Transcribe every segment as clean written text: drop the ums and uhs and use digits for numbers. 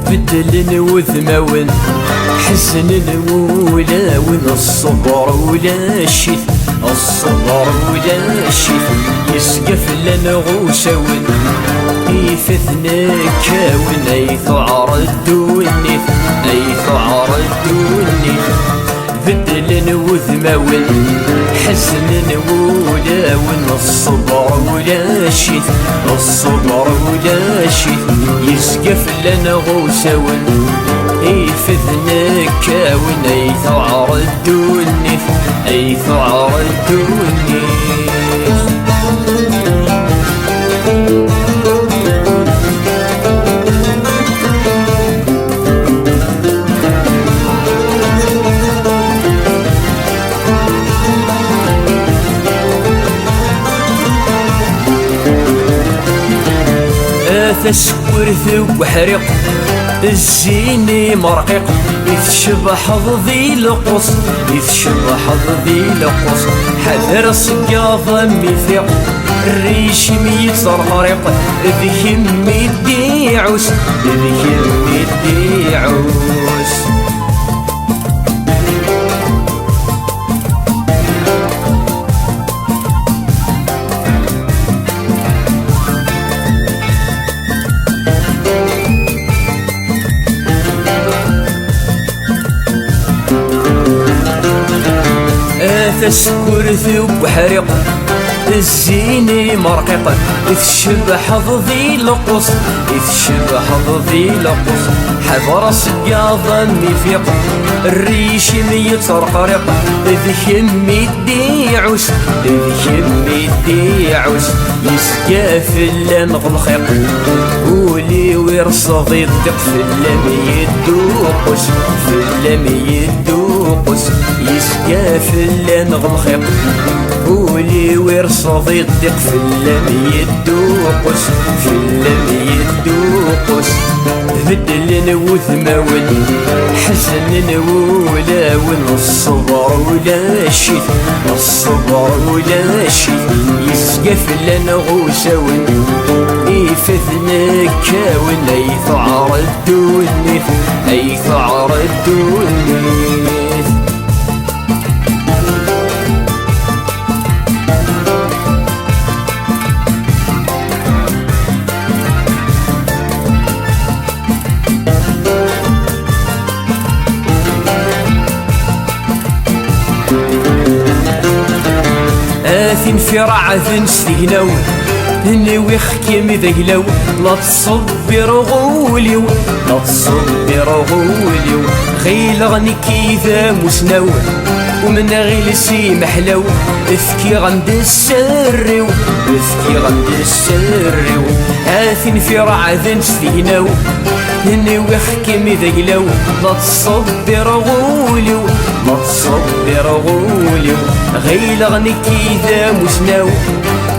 بدل وذماون حزن ولاون الصبر ولا شيث الصبر ولا شيث يسقف لنا غوساون يفثنا كاون ايث عرض ونيث ايث عرض ونيث بدل وذماون حزن ولاون الصبر ولا شيث الصبر ولا شيث يسقف لنا غوساون يفثنا كاون ايث عرض ونيث ايث عرض ونيث تسكرث وحرق الزيني مرقق يتشبح ضذي لقص يتشبح ضذي لقص حذر صقاضة ميثيق الريش ميتر غريق ذيك ميدي عوس ذيك ميدي عوس تسكرث وحرق الزيني مرقق يتشبح ضذي لقص يتشبح ضذي لقص حذر صقاضة ميفيق الريش ميترقرق ذيك ميدي عوس ذيك ميدي عوس يسقاف اللام غلخيق ولي ويرصد يدق في اللام يدوقس في اللام يدوقس يسقاف اللام غلخيق ولي ويرصد يدق في اللام يدوقس في اللام يدوقس بدل وذماون حزن ولاون الصبر ولا شيث الصبر ولا شيث يسقف لنا غوساون يفثنا كاون ايث عرض ونيث ايث عرض ونيث في رعث ستيناو هني ويخكم ذيلو لا تصبر غوليو لا تصبر غوليو غيل غني كيذا مسناو ومن غيل سي محلو افكي غند السريو افكي غند السريو هاثين في رعث ستيناو هني ويخكم ذيلو لا تصبر غوليو لا تصبر غوليو غيل غني كيذا مسناو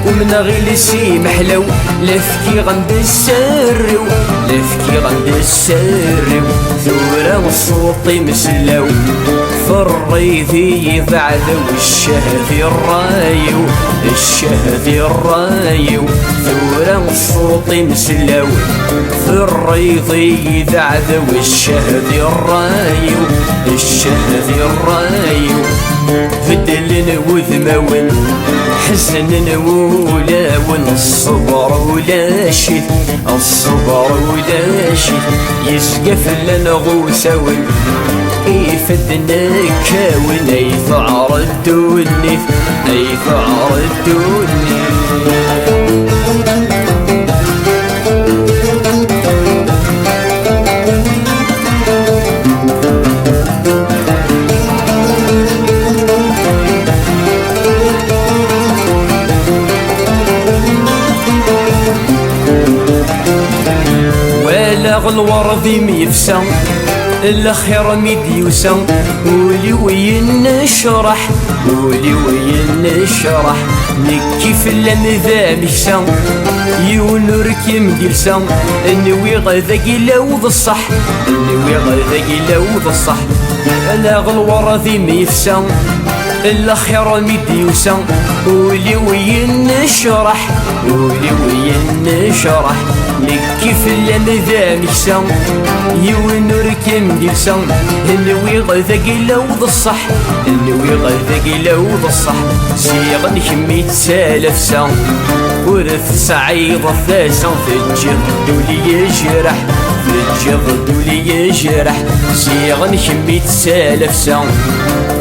ومن غيل سي محلو لفكي غند السريو لفكي غند السريو ثورة الصوت مسلاو فريذي بعذو الشهد الرايو الشهد الرايو ثورة الصوت مسلاو فريذي بعذو الشهد الرايو الشهد الرايو بدل وذماون حزن ولاون الصبر ولا شيث الصبر ولا شيث يسقف لنا غوساون يفدنا كاون ايث عرض ونيث ايث عرض ونيث الورد ميفسا الخير ميديوسا ولي وين نشرح ولي وين نشرح نكي في اللمذا مكسا يونركي مدلسا نوي غذاك لوض الصح نوي غذاك لوض الصح انا الورد ميفسا الخير ميديوسا ولي وين نشرح ولي وين نشرح كيف لنا ذا مكسا يونور كم ديسا نوي غذاك لو الصح نوي غذاك لو الصح زيغن كمي تسالف سا ورث سعيد الثاسا في الجهد ولي يجرح في الجهد ولي يجرح زيغن كمي تسالف سا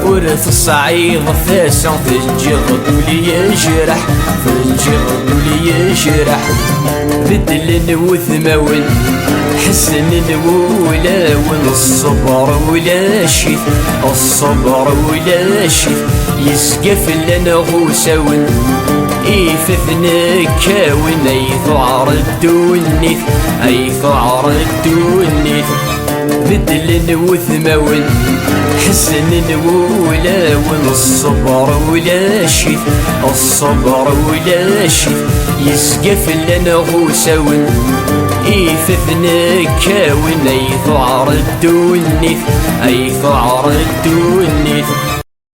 ورث الصعيد الثاسا في الجهد ولي يجرح في الجهد ولي يجرح بدل وثماون حسن ولاون الصبر ولا شيء الصبر ولا شيء يسقف لنا غوساون إيفثنا كاون أيثعر الدونيث أيثعر الدونيث بدل وثماون حسن ولاون الصبر ولا شيء الصبر ولا شيء يسقف لنا غوساون إيفثنا كاون أيثعر الدونيث أيثعر الدونيث